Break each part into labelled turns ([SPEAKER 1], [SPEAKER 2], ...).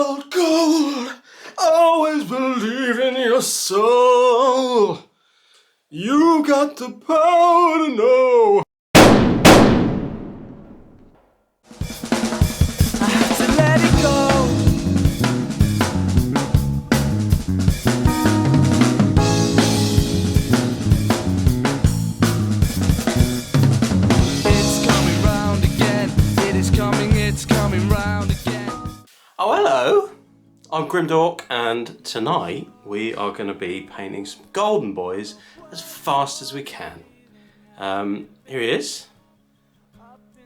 [SPEAKER 1] gold, gold. Always believe in your soul. You got the power to know.
[SPEAKER 2] I have to let it go. It's coming round again. It is coming, it's coming round again.
[SPEAKER 1] Oh, hello. I'm Grimdork, and tonight we are going to be painting some golden boys as fast as we can. Here he is.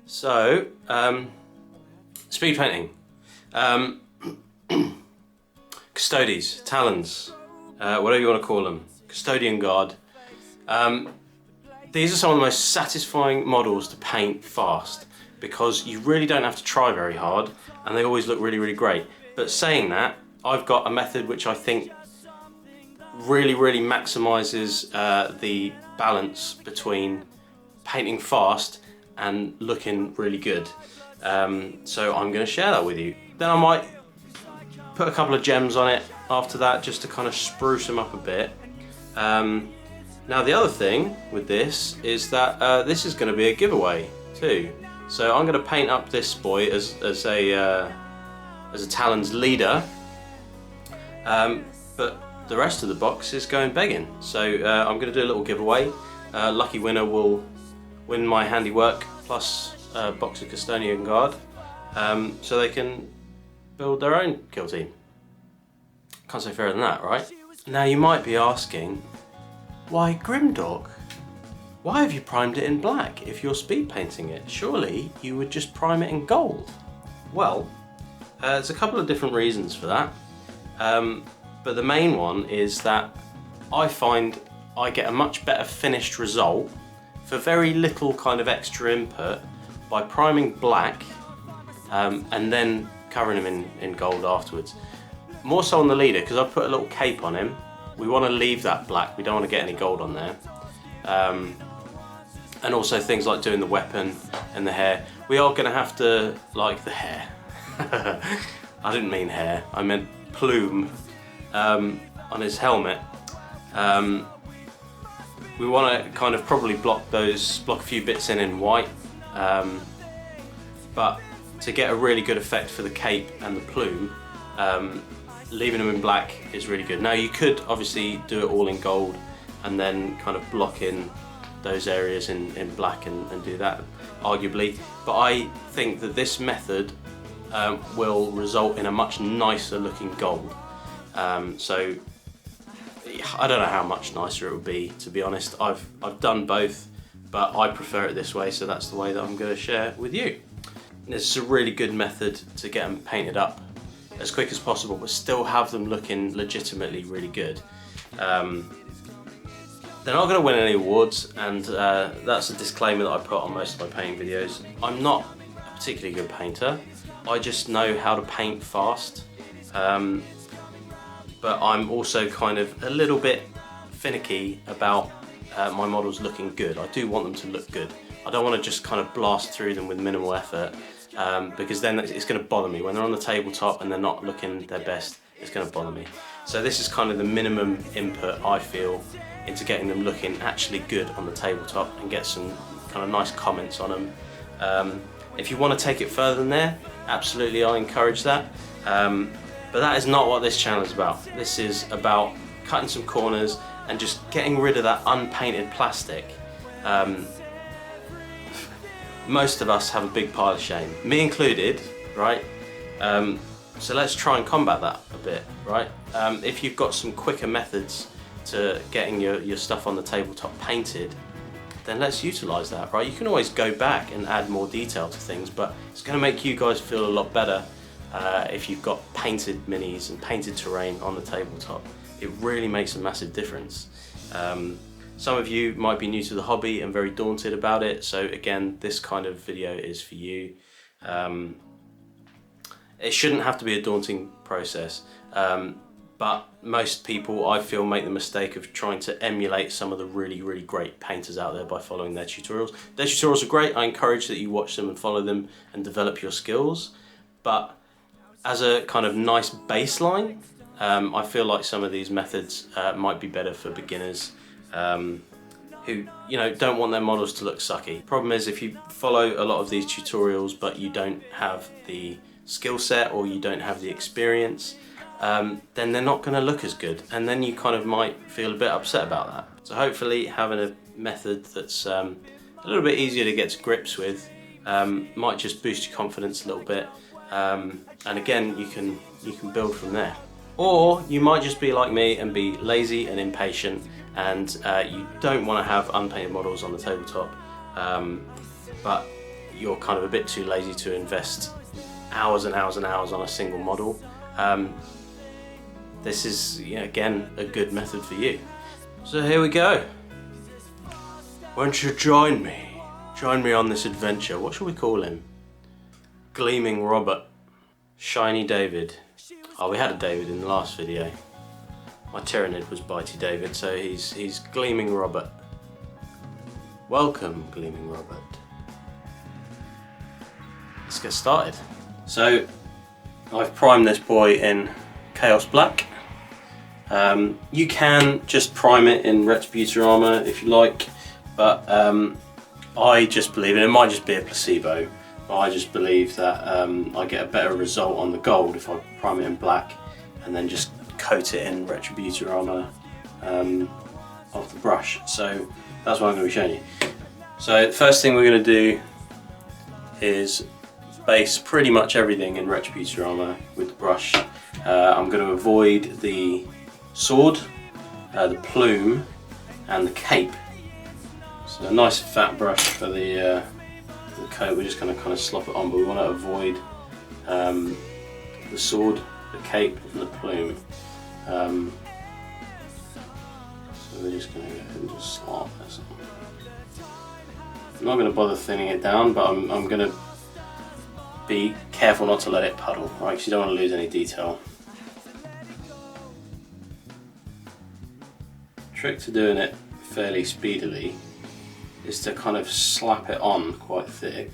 [SPEAKER 1] So, speed painting. Custodes, talons, whatever you want to call them. Custodian guard. These are some of the most satisfying models to paint fast because you really don't have to try very hard and they always look really, really great. But saying that, I've got a method which I think really maximizes the balance between painting fast and looking really good. So I'm going to share that with you. Then I might put a couple of gems on it after that just to kind of spruce them up a bit. Now the other thing with this is that this is going to be a giveaway too. So I'm going to paint up this boy as a Talons leader, but the rest of the box is going begging. So I'm going to do a little giveaway. Lucky winner will win my handiwork plus a box of Custodian Guard, so they can build their own kill team. Can't say fairer than that, right? Now you might be asking, why Grimdork? Why have you primed it in black if you're speed painting it? Surely you would just prime it in gold. Well, there's a couple of different reasons for that, but the main one is that I find I get a much better finished result for very little kind of extra input by priming black and then covering him in gold afterwards. More so on the leader, because I've put a little cape on him. We want to leave that black, we don't want to get any gold on there. And also things like doing the weapon and the hair. We are going to have to, like the hair. I didn't mean hair, I meant plume on his helmet. We want to kind of probably block a few bits in white, but to get a really good effect for the cape and the plume, leaving them in black is really good. Now you could obviously do it all in gold and then kind of block in those areas in black and do that, arguably. But I think that this method will result in a much nicer looking gold. So I don't know how much nicer it would be, to be honest. I've done both, but I prefer it this way, so that's the way that I'm going to share with you. This is a really good method to get them painted up as quick as possible, but still have them looking legitimately really good. They're not going to win any awards, and that's a disclaimer that I put on most of my painting videos. I'm not a particularly good painter, I just know how to paint fast, but I'm also kind of a little bit finicky about my models looking good. I do want them to look good. I don't want to just kind of blast through them with minimal effort, because then it's going to bother me. When they're on the tabletop and they're not looking their best, it's going to bother me. So this is kind of the minimum input I feel into getting them looking actually good on the tabletop and get some kind of nice comments on them. If you want to take it further than there, absolutely I encourage that. But that is not what this channel is about. This is about cutting some corners and just getting rid of that unpainted plastic. Most of us have a big pile of shame, me included, right? So let's try and combat that a bit, right? If you've got some quicker methods to getting your stuff on the tabletop painted, then let's utilise that, right? You can always go back and add more detail to things, but it's going to make you guys feel a lot better if you've got painted minis and painted terrain on the tabletop. It really makes a massive difference. Some of you might be new to the hobby and very daunted about it, so again, this kind of video is for you. It shouldn't have to be a daunting process, but most people, I feel, make the mistake of trying to emulate some of the really great painters out there by following their tutorials. Their tutorials are great, I encourage that you watch them and follow them and develop your skills, but as a kind of nice baseline, I feel like some of these methods might be better for beginners who don't want their models to look sucky. Problem is, if you follow a lot of these tutorials but you don't have the skill set or you don't have the experience, then they're not going to look as good, and then you kind of might feel a bit upset about that. So hopefully having a method that's a little bit easier to get to grips with might just boost your confidence a little bit, and again you can build from there. Or you might just be like me and be lazy and impatient, and you don't want to have unpainted models on the tabletop, but you're kind of a bit too lazy to invest hours and hours and hours on a single model. This is, again, a good method for you. So here we go. Won't you join me? Join me on this adventure. What shall we call him? Gleaming Robert. Shiny David. Oh, we had a David in the last video. My Tyrannid was Bitey David, so he's Gleaming Robert. Welcome, Gleaming Robert. Let's get started. So, I've primed this boy in Chaos Black. You can just prime it in Retributor armor if you like, but I just believe, and it might just be a placebo, but I just believe that I get a better result on the gold if I prime it in black and then just coat it in Retributor armor off the brush. So that's what I'm going to be showing you. So the first thing we're going to do is base pretty much everything in Retributor armor with the brush. I'm going to avoid the sword, the plume and the cape. So a nice fat brush for the coat. We're just going to kind of slop it on, but we want to avoid the sword, the cape and the plume. So we're just going to go ahead and just slop this on. I'm not going to bother thinning it down, but I'm going to be careful not to let it puddle, right? Because you don't want to lose any detail. Trick to doing it fairly speedily is to kind of slap it on quite thick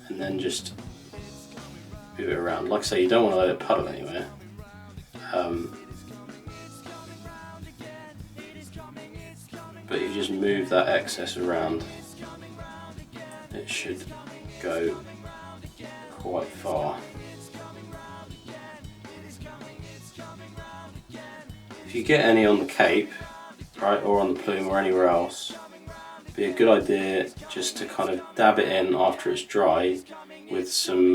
[SPEAKER 1] and then just move it around. Like I say, you don't want to let it puddle anywhere. But you just move that excess around. It should go quite far. If you get any on the cape, right, or on the plume or anywhere else, it'd be a good idea just to kind of dab it in after it's dry with some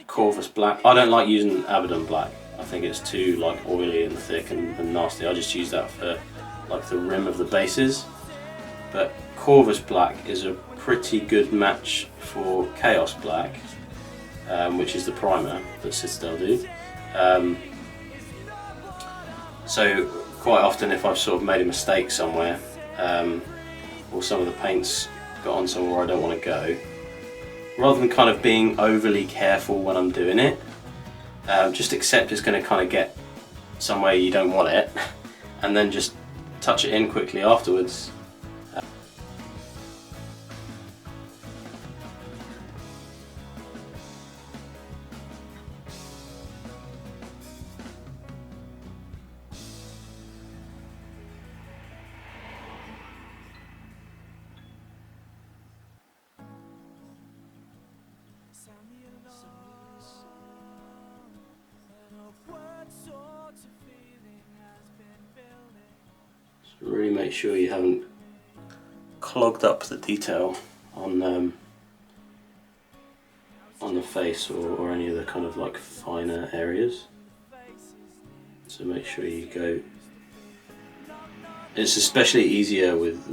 [SPEAKER 1] Corvus Black. I don't like using Abaddon Black. I think it's too oily and thick and nasty. I just use that for the rim of the bases. But Corvus Black is a pretty good match for Chaos Black, which is the primer that Citadel do. So quite often if I've sort of made a mistake somewhere, or some of the paint's got on somewhere where I don't want to go, rather than kind of being overly careful when I'm doing it, just accept it's going to kind of get somewhere you don't want it, and then just touch it in quickly afterwards. So really make sure you haven't clogged up the detail on the face or any of the kind of finer areas. So make sure you go. It's especially easier with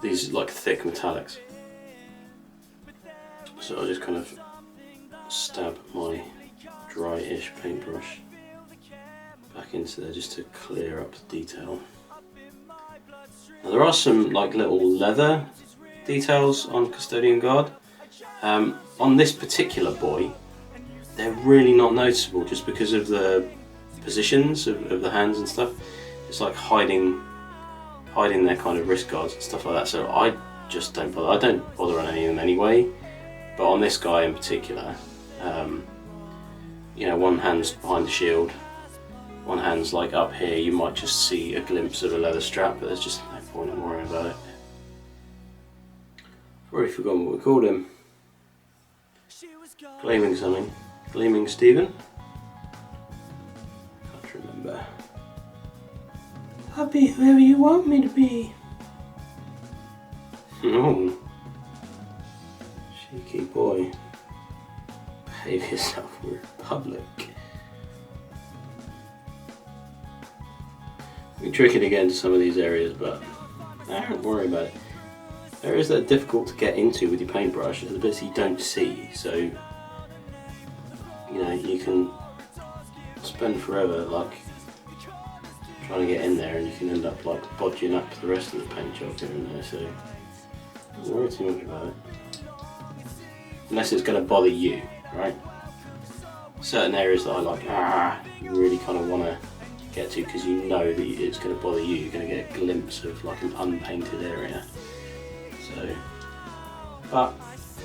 [SPEAKER 1] these thick metallics. So I'll just kind of stab my dry-ish paintbrush back into there just to clear up the detail. Now there are some little leather details on Custodian Guard. On this particular boy, they're really not noticeable just because of the positions of the hands and stuff. It's like hiding their kind of wrist guards and stuff like that. So I just don't bother. I don't bother on any of them anyway. But on this guy in particular, you know, one hand's behind the shield, one hand's like up here, you might just see a glimpse of a leather strap, but there's just no point in worrying about it. I've already forgotten what we called him. Gleaming something. Gleaming Stephen? Can't remember. I'll be whoever you want me to be. Oh. Cheeky boy. Behave yourself, we're public. We can trick it again to some of these areas, but don't worry about it. Areas that are difficult to get into with your paintbrush are the bits you don't see, so you know, you can spend forever like trying to get in there, and you can end up like bodging up the rest of the paint job here and there, so don't worry too much about it. Unless it's going to bother you, right? Certain areas that I like, you really kind of want to get to because you know that it's going to bother you, you're going to get a glimpse of like an unpainted area. So, but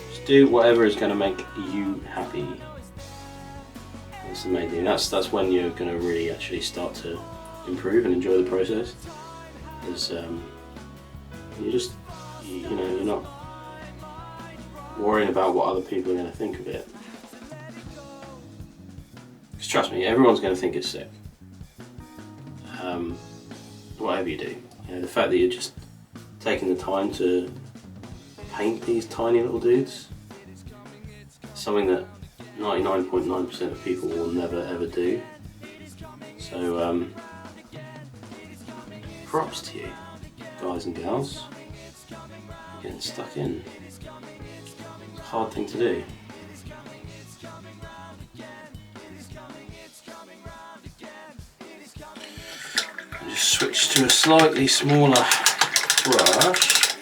[SPEAKER 1] just do whatever is going to make you happy. That's the main thing. That's when you're going to really actually start to improve and enjoy the process. Because you know, you're not worrying about what other people are going to think of it. Because trust me, everyone's going to think it's sick. Whatever you do, you know, the fact that you're just taking the time to paint these tiny little dudes, something that 99.9% of people will never ever do. So props to you, guys and gals, getting stuck in. It's a hard thing to do. Just switch to a slightly smaller brush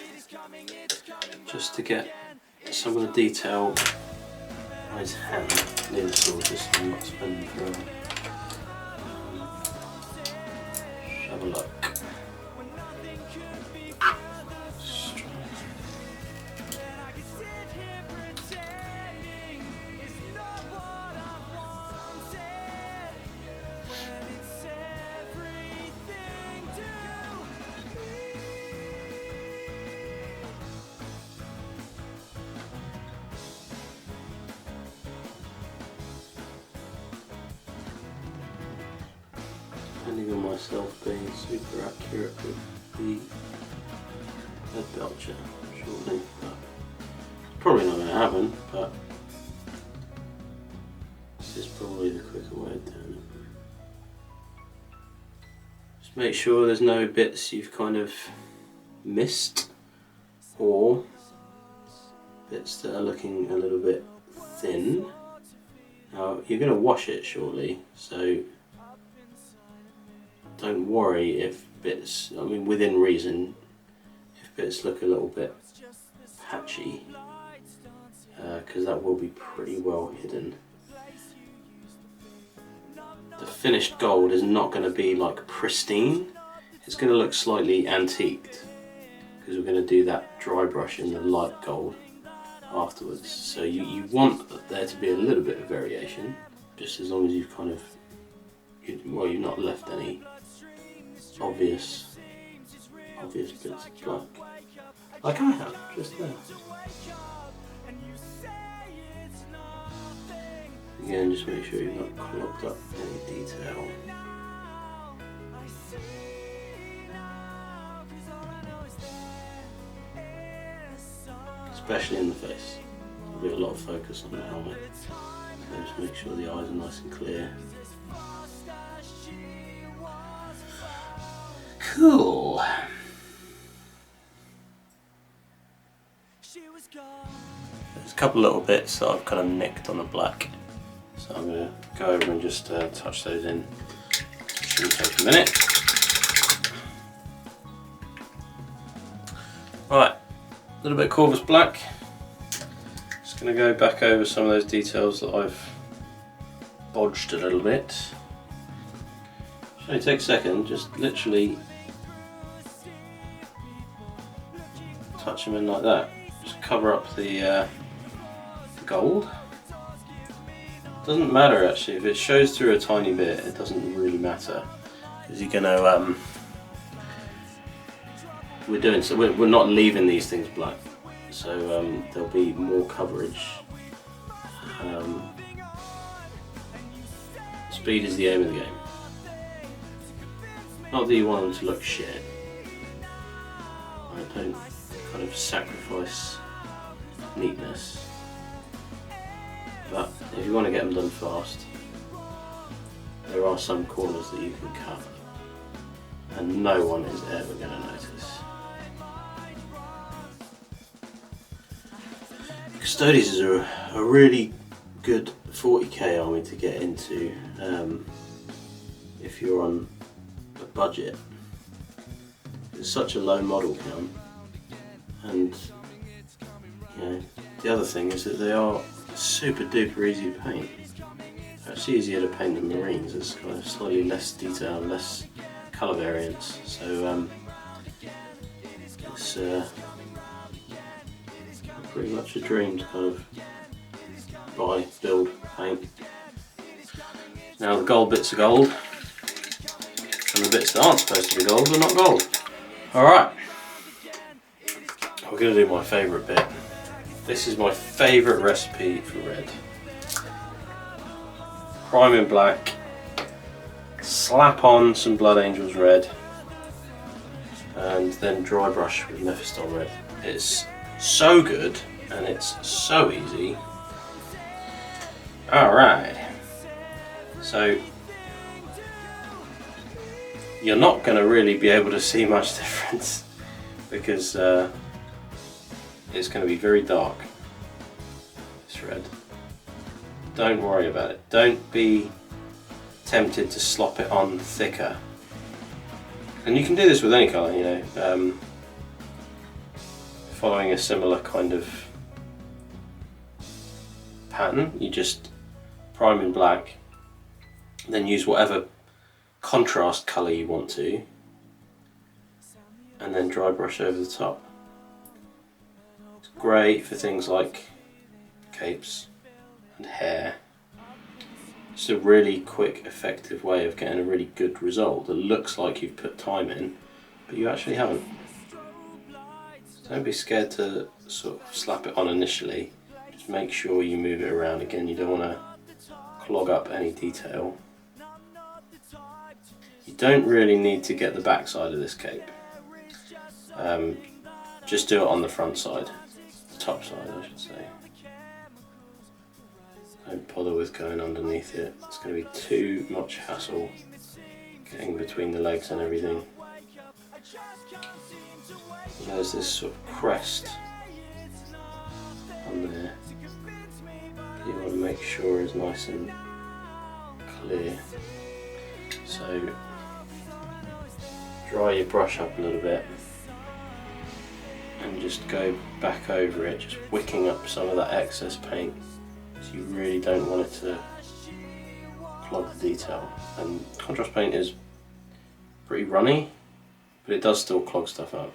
[SPEAKER 1] just to get some of the detail on his hand near the sword, just so I'm not spending forever. Have a look. Depending on myself being super accurate with the head belcher shortly, but probably not going to happen, but this is probably the quicker way of doing it. Just make sure there's no bits you've kind of missed or bits that are looking a little bit thin. Now you're going to wash it shortly, so don't worry if bits, I mean within reason, if bits look a little bit patchy, because that will be pretty well hidden. The finished gold is not going to be like pristine, it's going to look slightly antiqued, because we're going to do that dry brush in the light gold afterwards. So you want there to be a little bit of variation, just as long as you've kind of, well, you've not left any obvious bits of black, like I have just there. Again, just make sure you've not clogged up any detail. Especially in the face. There'll be a lot of focus on the helmet, so just make sure the eyes are nice and clear. Cool. There's a couple little bits that I've kind of nicked on the black, so I'm going to go over and just touch those in. Shouldn't take a minute. Right, a little bit of Corvus black. Just going to go back over some of those details that I've bodged a little bit. Should only take a second, just literally touch them in like that. Just cover up the gold. Doesn't matter actually, if it shows through a tiny bit, it doesn't really matter, because you're gonna we're not leaving these things black, so there'll be more coverage. Speed is the aim of the game. Not that you want them to look shit. I don't kind of sacrifice neatness. But if you want to get them done fast, there are some corners that you can cut and no one is ever going to notice. Custodes is a really good 40k army to get into if you're on a budget. It's such a low model count, and you know, the other thing is that they are super duper easy to paint. Actually easier to paint than Marines. It's kind of slightly less detail, less colour variance, so it's pretty much a dream to kind of buy, build, paint. Now the gold bits are gold, and the bits that aren't supposed to be gold are not gold. Alright, we're going to do my favourite bit. This is my favourite recipe for red. Prime in black, slap on some Blood Angels red, and then dry brush with Mephiston red. It's so good and it's so easy. Alright, so you're not going to really be able to see much difference because it's going to be very dark, this red. Don't worry about it. Don't be tempted to slop it on thicker. And you can do this with any colour, you know, following a similar kind of pattern. You just prime in black, then use whatever contrast colour you want to, and then dry brush over the top. It's great for things like capes and hair. It's a really quick, effective way of getting a really good result that looks like you've put time in, but you actually haven't. Don't be scared to sort of slap it on initially. Just make sure you move it around again. You don't want to clog up any detail. You don't really need to get the back side of this cape. Just do it on the front side, the top side I should say. Don't bother with going underneath it. It's going to be too much hassle getting between the legs and everything. There's this sort of crest on there. You want to make sure it's nice and clear. So dry your brush up a little bit and just go back over it, just wicking up some of that excess paint. So you really don't want it to clog the detail. And contrast paint is pretty runny, but it does still clog stuff up.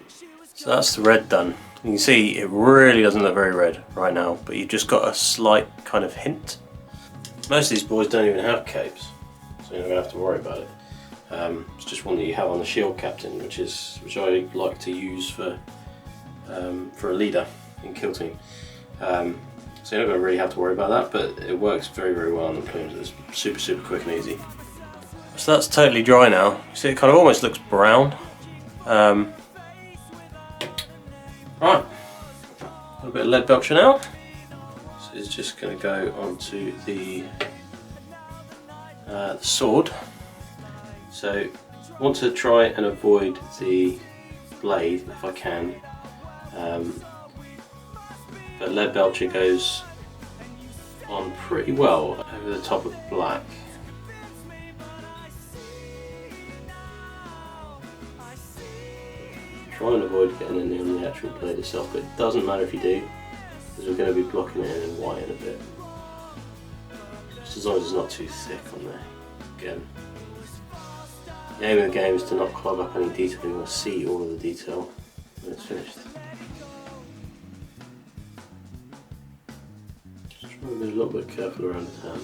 [SPEAKER 1] So that's the red done. You can see it really doesn't look very red right now, but you've just got a slight kind of hint. Most of these boys don't even have capes, so you're not going to have to worry about it. It's just one that you have on the shield captain, which I like to use for a leader in kill team. So you're not going to really have to worry about that, but it works very, very well on the plumes. It's super, super quick and easy. So that's totally dry now. You see it kind of almost looks brown. Right, a little bit of lead belcher now. So it's just going to go onto the sword. So I want to try and avoid the blade if I can. But lead belcher goes on pretty well over the top of black. Try and avoid getting in there on the actual blade itself, but it doesn't matter if you do, because we're going to be blocking it in white in a bit. Just as long as it's not too thick on there. Again, the aim of the game is to not clog up any detail. You want to see all of the detail when it's finished. Just try and be a little bit careful around his hand.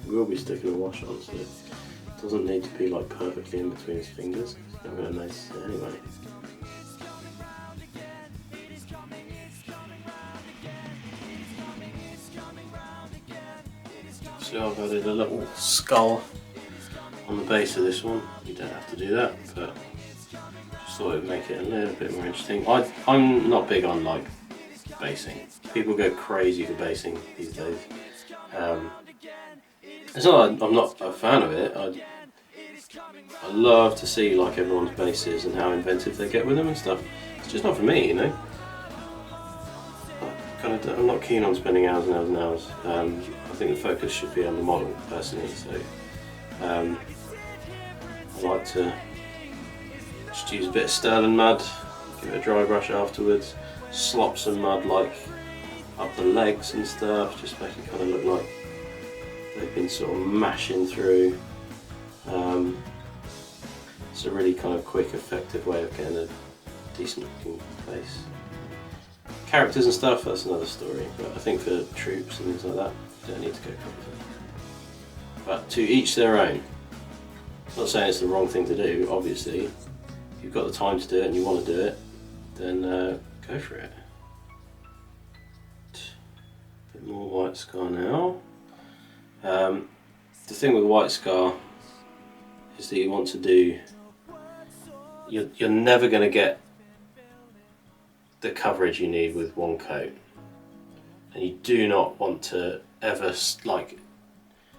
[SPEAKER 1] He will be sticking a wash on, so it doesn't need to be like perfectly in between his fingers. He's not going to notice it anyway. So I've added a little skull on the base of this one. You don't have to do that, but just thought it would make it a little bit more interesting. I'm not big on like basing. People go crazy for basing these days. It's not that I'm not a fan of it. I love to see like everyone's bases and how inventive they get with them and stuff. It's just not for me, you know. I'm not keen on spending hours and hours and hours. I think the focus should be on the model personally. So I like to just use a bit of sterling mud, give it a dry brush afterwards, slop some mud like up the legs and stuff, just make it kind of look like they've been sort of mashing through. It's a really kind of quick, effective way of getting a decent looking face. Characters and stuff, that's another story, but I think for troops and things like that, you don't need to go crazy. But to each their own. I'm not saying it's the wrong thing to do, obviously. If you've got the time to do it and you want to do it, then go for it. A bit more white scar now. The thing with white scar is that you want to do, you're never going to get the coverage you need with one coat, and you do not want to ever like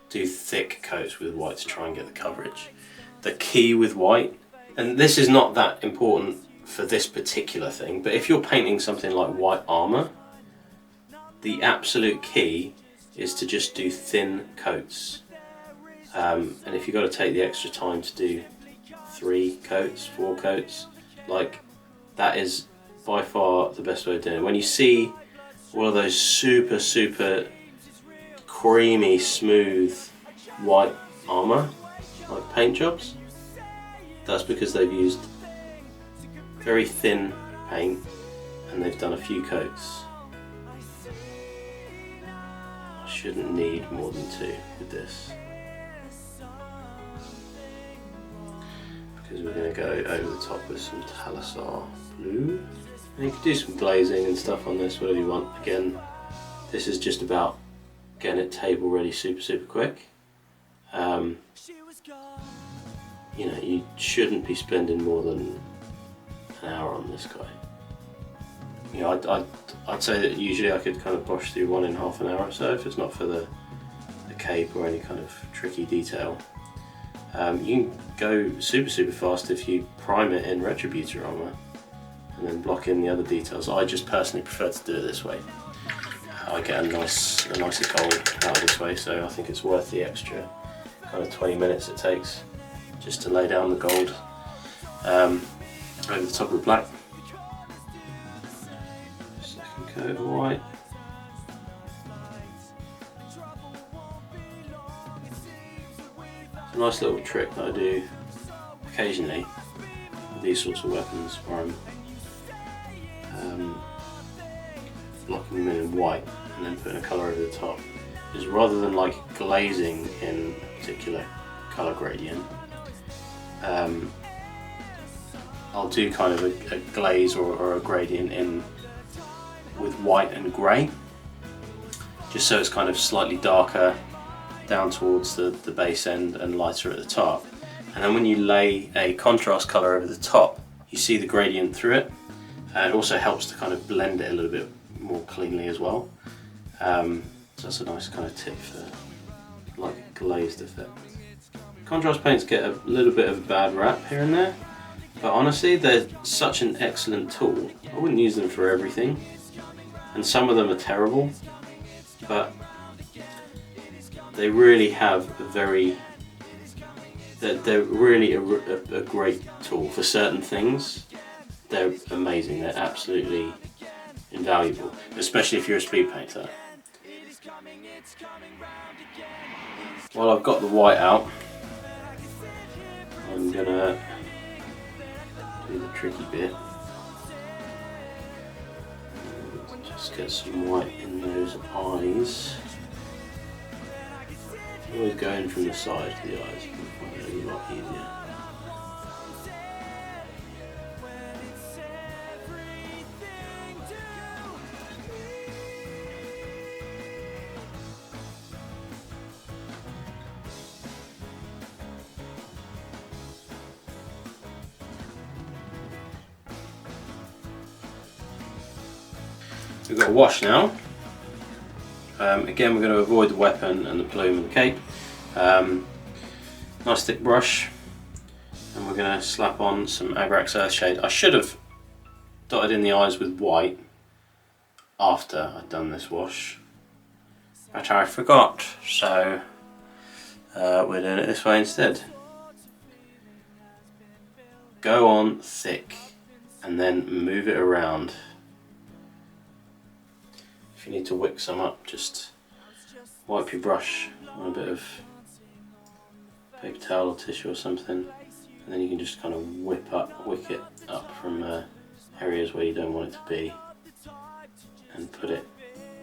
[SPEAKER 1] do thick coats with white to try and get the coverage. The key with white, and this is not that important for this particular thing, but if you're painting something like white armour, the absolute key is to just do thin coats. And if you've got to take the extra time to do 3 coats, 4 coats, like that is by far the best way of doing it. When you see all of those super creamy, smooth white armour, like paint jobs, that's because they've used very thin paint and they've done a few coats. I shouldn't need more than 2 with this, because we're going to go over the top with some Thalasar blue. And you can do some glazing and stuff on this, whatever you want. Again, this is just about getting it table ready super quick. You know, you shouldn't be spending more than an hour on this guy. You know, I'd say that usually I could kind of brush through one in half an hour or so if it's not for the cape or any kind of tricky detail. You can go super fast if you prime it in Retributor armour and then block in the other details. I just personally prefer to do it this way. I get a nicer gold out of this way, so I think it's worth the extra kind of 20 minutes it takes just to lay down the gold over the top of the black. Second coat of white. It's a nice little trick that I do occasionally with these sorts of weapons where I'm blocking them in white and then putting a colour over the top, is rather than like glazing in a particular colour gradient, I'll do kind of a glaze or a gradient in with white and grey, just so it's kind of slightly darker down towards the base end and lighter at the top. And then when you lay a contrast colour over the top, you see the gradient through it. It also helps to kind of blend it a little bit more cleanly as well. So that's a nice kind of tip for like a glazed effect. Contrast paints get a little bit of a bad rap here and there, but honestly they're such an excellent tool. I wouldn't use them for everything, and some of them are terrible, but they really have they're really a great tool for certain things. They're amazing, they're absolutely invaluable, especially if you're a speed painter. While I've got the white out, I'm gonna do the tricky bit. Just get some white in those eyes. Always going from the side to the eyes, you can find it a lot easier. We've got a wash now. Again, we're going to avoid the weapon and the plume and the cape. Nice thick brush, and we're going to slap on some Agrax Earthshade. I should have dotted in the eyes with white after I'd done this wash, but I forgot, so we're doing it this way instead. Go on thick and then move it around. If you need to wick some up, just wipe your brush on a bit of paper towel or tissue or something, and then you can just kind of wick it up from areas where you don't want it to be, and put it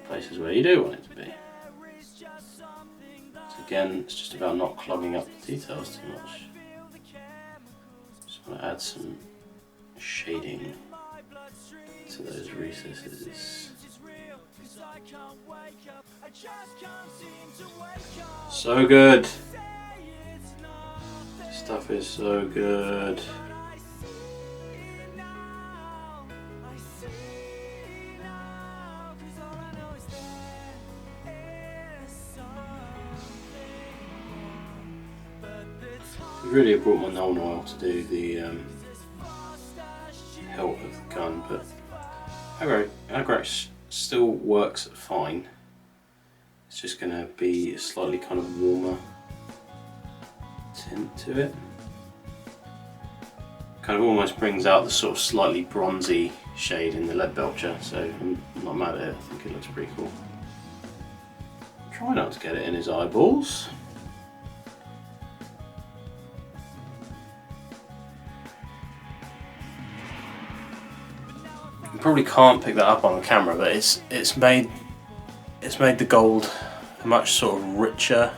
[SPEAKER 1] places where you do want it to be. So again, it's just about not clogging up the details too much. Just want to add some shading to those recesses. So good. Stuff is so good. I really have brought my Nuln oil to do the hilt of the gun, but Agrax still works fine. It's just going to be a slightly kind of warmer tint to it. Kind of almost brings out the sort of slightly bronzy shade in the lead belcher, so I'm not mad at it. I think it looks pretty cool. Try not to get it in his eyeballs. You probably can't pick that up on the camera, but it's made the gold a much sort of richer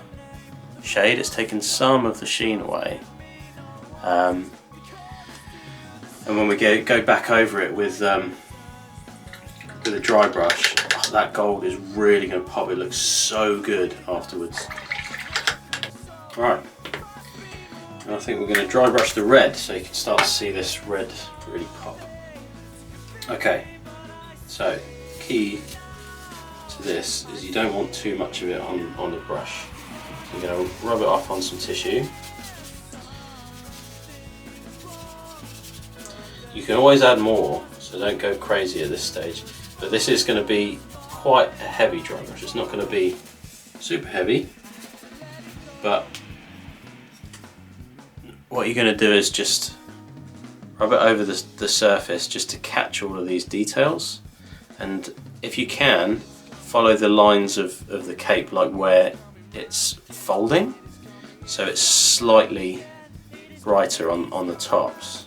[SPEAKER 1] shade. It's taken some of the sheen away, and when we go back over it with a dry brush, that gold is really going to pop. It looks so good afterwards. Right, and I think we're going to dry brush the red so you can start to see this red really pop. Okay, so key to this is you don't want too much of it on the brush. So you're going to rub it off on some tissue. You can always add more, so don't go crazy at this stage. But this is going to be quite a heavy dry brush. It's not going to be super heavy, but what you're going to do is just rub it over the surface just to catch all of these details, and if you can, follow the lines of the cape, like where it's folding, so it's slightly brighter on the tops.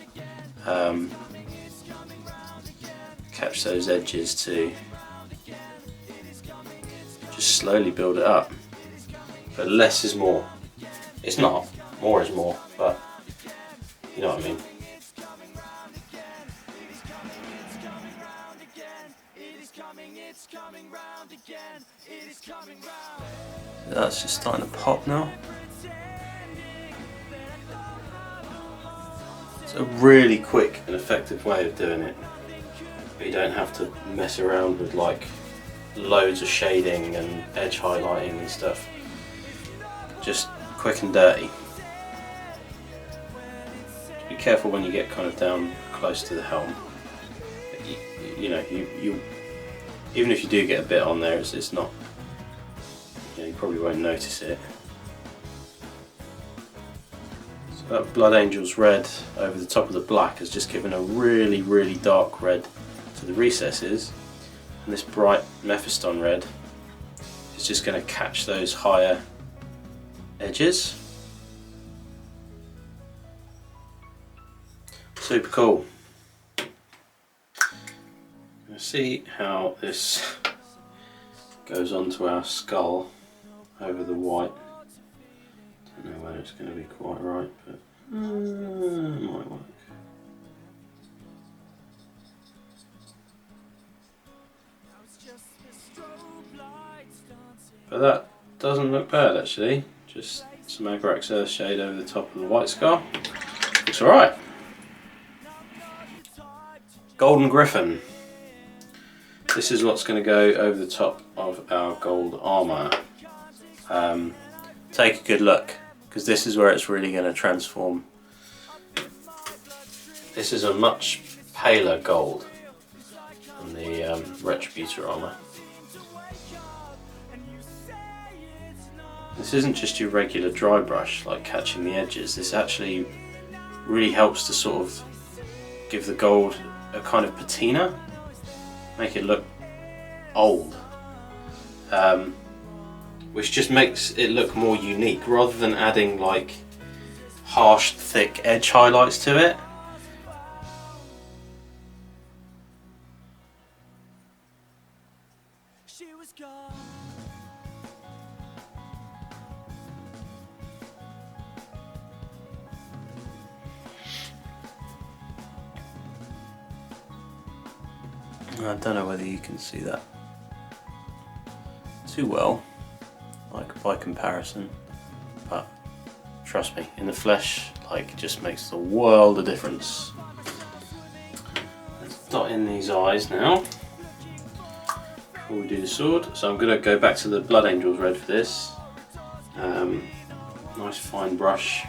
[SPEAKER 1] Catch those edges too. Just slowly build it up, but less is more. It's not, more is more, but you know what I mean. That's just starting to pop now. It's a really quick and effective way of doing it. But you don't have to mess around with like loads of shading and edge highlighting and stuff. Just quick and dirty. Just be careful when you get kind of down close to the helm. You even if you do get a bit on there, it's not. You probably won't notice it. So that Blood Angel's red over the top of the black has just given a really, really dark red to the recesses, and this bright Mephiston red is just going to catch those higher edges. Super cool. Let's see how this goes onto our skull over the white. don't know whether it's going to be quite right, but it might work. But that doesn't look bad actually, just some Agrax Earth shade over the top of the white scar. Looks alright. Golden Griffin. This is what's going to go over the top of our gold armour. Take a good look, because this is where it's really going to transform. This is a much paler gold than the Retributor armour. This isn't just your regular dry brush, like catching the edges. This actually really helps to sort of give the gold a kind of patina, make it look old, which just makes it look more unique rather than adding like harsh, thick edge highlights to it. I don't know whether you can see that too well, like by comparison, but trust me, in the flesh, like, it just makes the world of difference. Let's dot in these eyes now before we do the sword. So I'm going to go back to the Blood Angels red for this. Nice fine brush.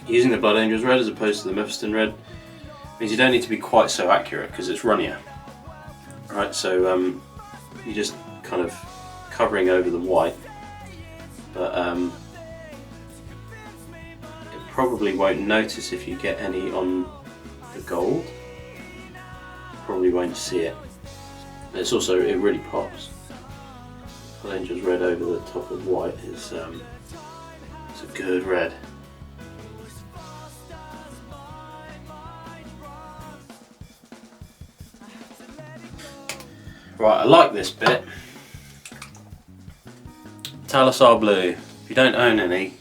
[SPEAKER 1] Using the Blood Angels red as opposed to the Mephiston red means you don't need to be quite so accurate because it's runnier. Right, so you're just kind of covering over the white, but it probably won't notice if you get any on the gold. You probably won't see it. And it's also, it really pops. Blood Angels red over the top of white is it's a good red. Right, I like this bit. Talisar blue. If you don't own any,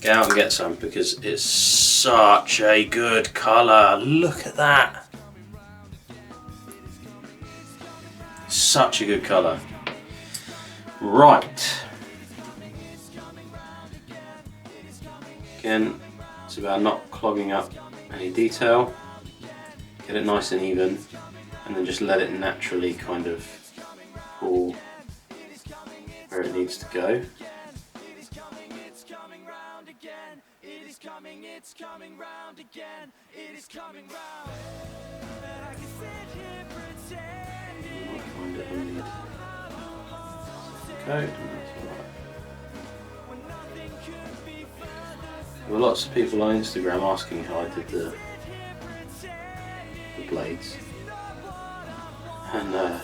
[SPEAKER 1] get out and get some because it's such a good colour. Look at that. Such a good colour. Right. Again, it's about not clogging up any detail. Get it nice and even, and then just let it naturally kind of pour where it needs to go. Find it on the coat, and that's alright. There were lots of people on Instagram asking how I did the blades, and I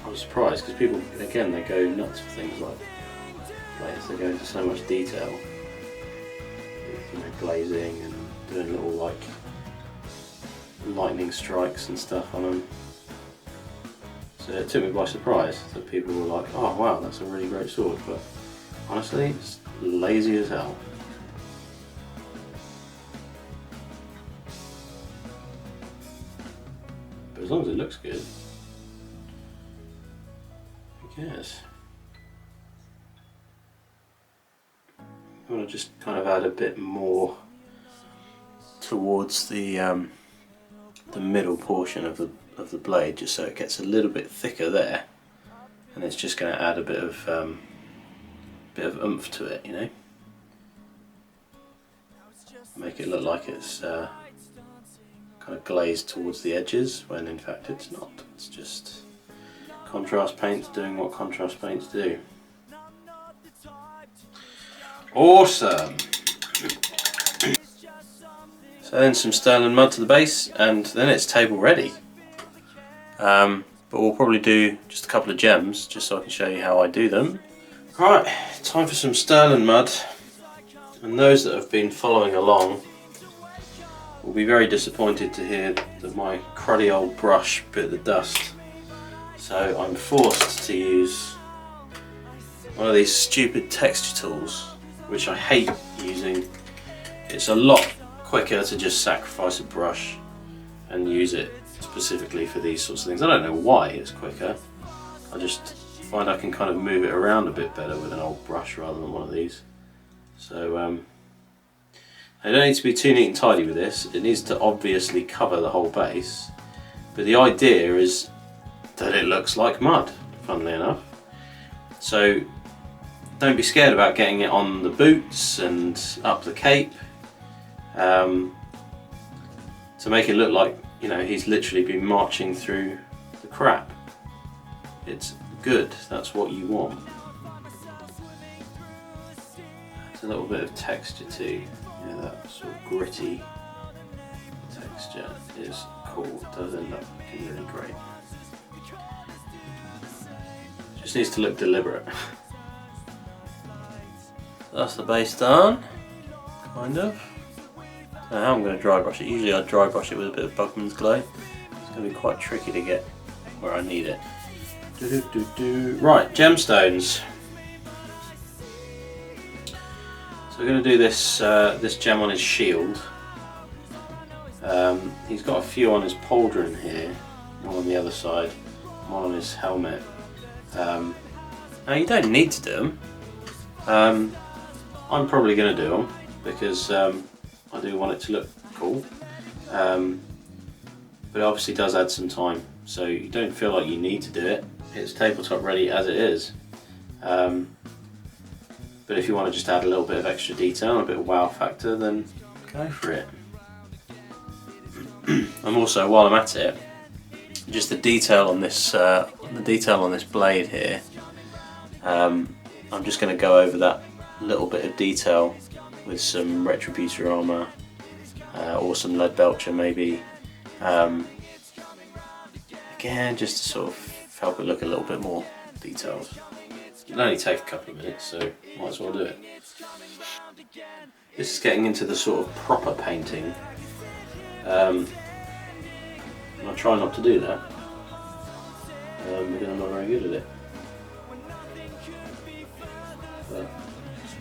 [SPEAKER 1] was surprised because people, again, they go nuts for things like blades. They go into so much detail with, you know, glazing and doing little like lightning strikes and stuff on them. So it took me by surprise that people were like, "Oh wow, that's a really great sword," but honestly, it's lazy as hell. But as long as it looks good, I guess. I want to just kind of add a bit more towards the middle portion of the blade, just so it gets a little bit thicker there, and it's just going to add a bit of oomph to it, you know. Make it look like it's kind of glazed towards the edges, when in fact it's not. It's just contrast paints doing what contrast paints do. Awesome! So then some sterling mud to the base, and then it's table ready. But we'll probably do just a couple of gems, just so I can show you how I do them. Right, time for some sterling mud. And those that have been following along will be very disappointed to hear that my cruddy old brush bit the dust So I'm forced to use one of these stupid texture tools, which I hate using. It's a lot quicker to just sacrifice a brush and use it specifically for these sorts of things. I don't know why it's quicker. I just find I can kind of move it around a bit better with an old brush rather than one of these. So I don't need to be too neat and tidy with this. It needs to obviously cover the whole base, but the idea is that it looks like mud, funnily enough. So don't be scared about getting it on the boots and up the cape, to make it look like, you know, he's literally been marching through the crap. It's good, that's what you want. It's a little bit of texture too. Yeah, that sort of gritty texture is cool. It does end up looking really great. Just needs to look deliberate. That's the base done, kind of. Now I'm going to dry brush it. Usually I dry brush it with a bit of Bugman's Glow. It's going to be quite tricky to get where I need it. Right, gemstones. So we're going to do this this gem on his shield. He's got a few on his pauldron here, one on the other side, one on his helmet. Now you don't need to do them. I'm probably going to do them because I do want it to look cool. But it obviously does add some time, so you don't feel like you need to do it. It's tabletop ready as it is. But if you want to just add a little bit of extra detail and a bit of wow factor, then go for it. I'm also, while I'm at it, just the detail on this blade here. I'm just going to go over that little bit of detail with some Retributor armour or some lead belcher maybe. Again, just to sort of help it look a little bit more detailed. It'll only take a couple of minutes, so might as well do it. This is getting into the sort of proper painting. And I try not to do that because I'm not very good at it. But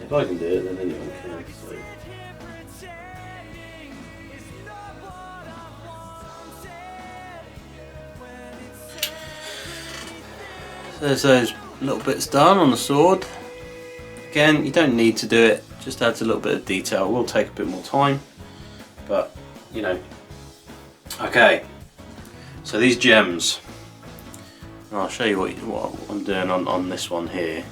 [SPEAKER 1] if I can do it, then anyone can. So. There's those little bits done on the sword. Again, you don't need to do it, just adds a little bit of detail. It will take a bit more time, but you know. Okay, so these gems, I'll show you what I'm doing on this one here,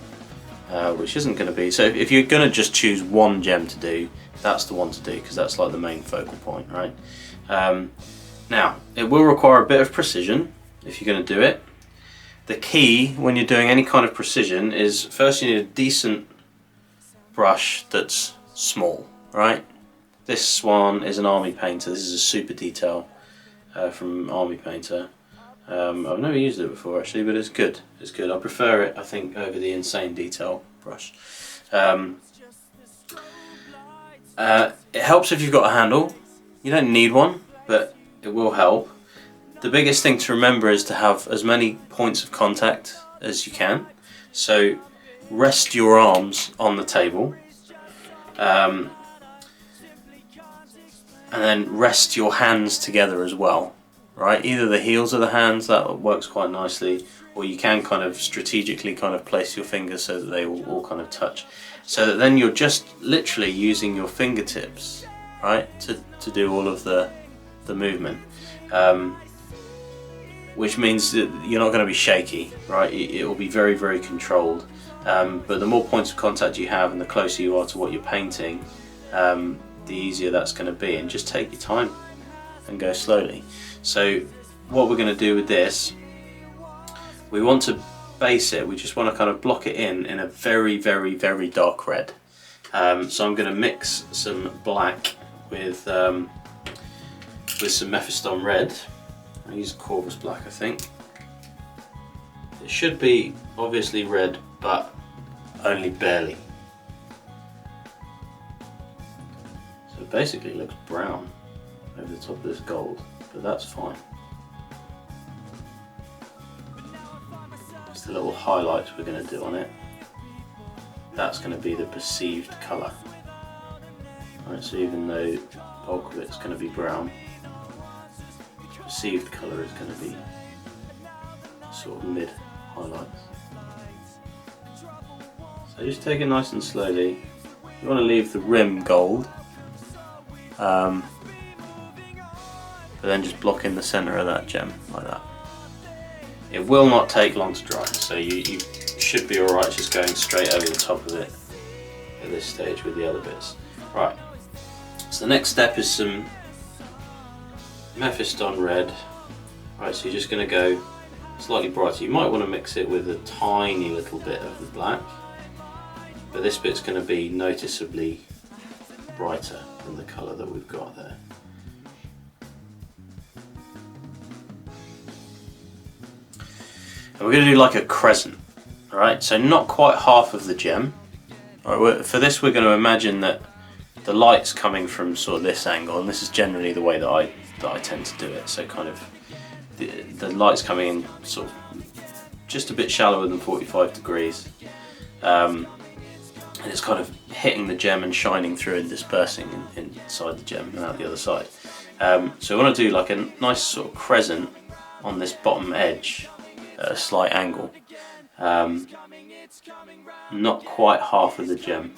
[SPEAKER 1] which isn't going to be, so if you're going to just choose one gem to do, that's the one to do, because that's like the main focal point, right? Now, it will require a bit of precision if you're going to do it. The key when you're doing any kind of precision is first you need a decent brush that's small, right? This one is an Army Painter. This is a super detail from Army Painter. I've never used it before actually, but it's good. It's good. I prefer it, I think, over the Insane Detail brush. It helps if you've got a handle. You don't need one, but it will help. The biggest thing to remember is to have as many points of contact as you can. So rest your arms on the table, and then rest your hands together as well, right? Either the heels of the hands, that works quite nicely, or you can kind of strategically kind of place your fingers so that they will all kind of touch, so that then you're just literally using your fingertips, right, to do all of the movement. Which means that you're not going to be shaky, right? It will be very, very controlled. But the more points of contact you have and the closer you are to what you're painting, the easier that's going to be. And just take your time and go slowly. So what we're going to do with this, we want to base it, we just want to kind of block it in a very, very, very dark red. So I'm going to mix some black with some Mephiston red. I use Corvus black, I think. It should be obviously red, but only barely. So it basically looks brown over the top of this gold, but that's fine. It's the little highlights we're going to do on it. That's going to be the perceived colour. Right, so even though the bulk of it's going to be brown, the perceived colour is going to be sort of mid highlights. So just take it nice and slowly. You want to leave the rim gold, but then just block in the centre of that gem like that. It will not take long to dry, so you should be alright just going straight over the top of it at this stage with the other bits. Right, so the next step is some Mephiston red. Right, so you're just going to go slightly brighter. You might want to mix it with a tiny little bit of the black, but this bit's going to be noticeably brighter than the colour that we've got there. And we're going to do like a crescent, alright? So not quite half of the gem. Right, for this we're going to imagine that the light's coming from sort of this angle, and this is generally the way that I tend to do it. So kind of the light's coming in sort of just a bit shallower than 45 degrees. And it's kind of hitting the gem and shining through and dispersing inside the gem and out the other side. So we want to do like a nice sort of crescent on this bottom edge at a slight angle. Not quite half of the gem.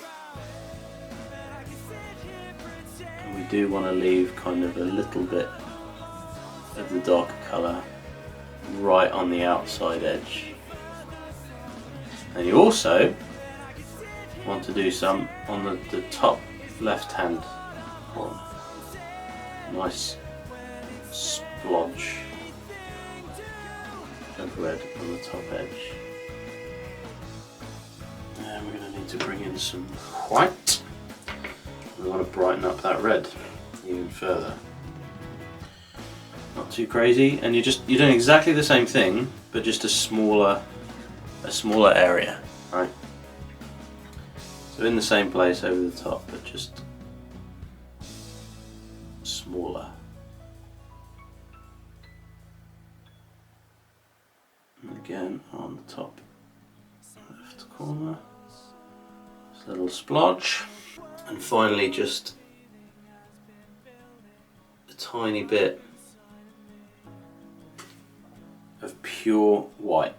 [SPEAKER 1] And we do want to leave kind of a little bit of the darker colour right on the outside edge. And you also want to do some on the top left hand corner. Nice splodge of red on the top edge. And we're going to need to bring in some white. We want to brighten up that red even further. Not too crazy, and you're doing exactly the same thing, but just a smaller area, right? So in the same place over the top, but just smaller. And again on the top left corner, just a little splodge, and finally just a tiny bit of pure white.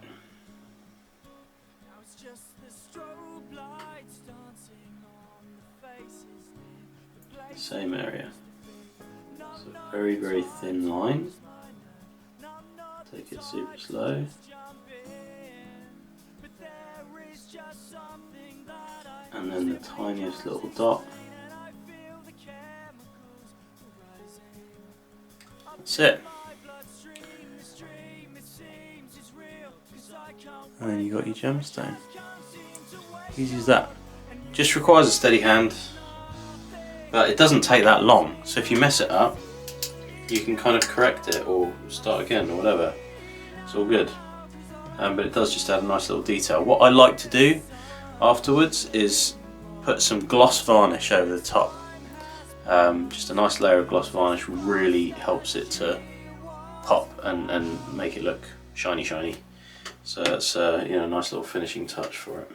[SPEAKER 1] Same area. So very, very thin line. Take it super slow. And then the tiniest little dot. That's it. And then you got your gemstone. Easy as that. Just requires a steady hand, but it doesn't take that long. So if you mess it up, you can kind of correct it or start again or whatever. It's all good. But it does just add a nice little detail. What I like to do afterwards is put some gloss varnish over the top. Just a nice layer of gloss varnish really helps it to pop and make it look shiny shiny. So that's you know, a nice little finishing touch for it.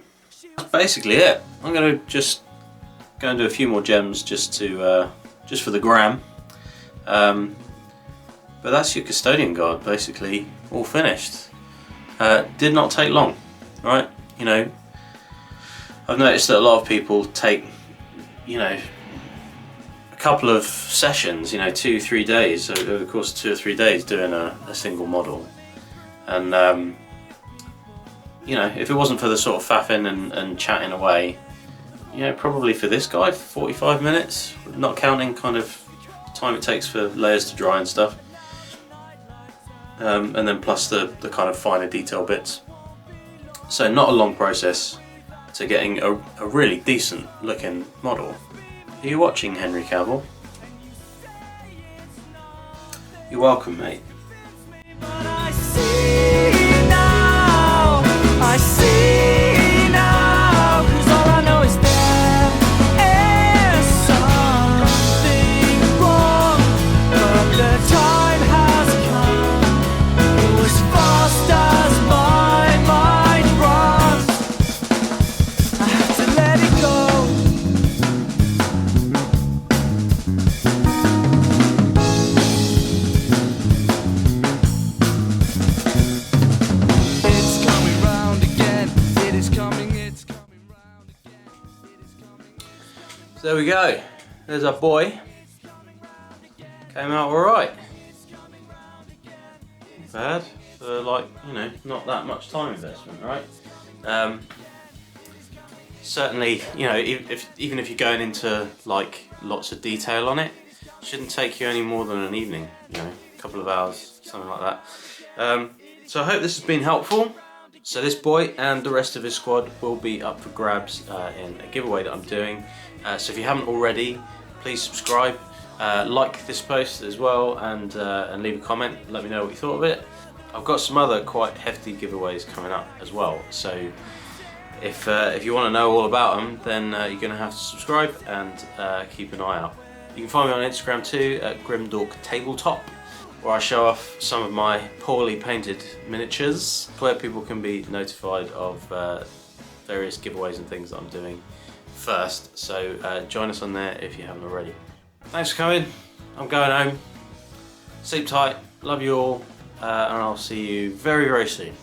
[SPEAKER 1] That's basically it. I'm going to just go and do a few more gems just for the gram. But that's your custodian guard basically all finished. Did not take long, right? You know, I've noticed that a lot of people take, you know, a couple of sessions, you know, 2-3 days, over the course of 2 or 3 days doing a single model. And you know, if it wasn't for the sort of faffing and chatting away, you know, probably for this guy 45 minutes, not counting kind of time it takes for layers to dry and stuff. And then plus the kind of finer detail bits. So not a long process to getting a really decent looking model. Are you watching, Henry Cavill? You're welcome, mate.
[SPEAKER 2] I see now, 'cause all I know is there is something wrong, but the time has come. It was fast as my mind.
[SPEAKER 1] So there we go. There's our boy. Came out alright. Not bad for, like, you know, not that much time investment, right? Certainly, you know, even if you're going into like lots of detail on it, shouldn't take you any more than an evening, you know, a couple of hours, something like that. So I hope this has been helpful. So this boy and the rest of his squad will be up for grabs in a giveaway that I'm doing. So if you haven't already, please subscribe, like this post as well, and leave a comment. Let me know what you thought of it. I've got some other quite hefty giveaways coming up as well. So if you want to know all about them, then you're going to have to subscribe and keep an eye out. You can find me on Instagram too at Grimdork Tabletop, where I show off some of my poorly painted miniatures, where people can be notified of various giveaways and things that I'm doing first. So join us on there if you haven't already. Thanks for coming. I'm going home. Sleep tight. Love you all. And I'll see you very, very soon.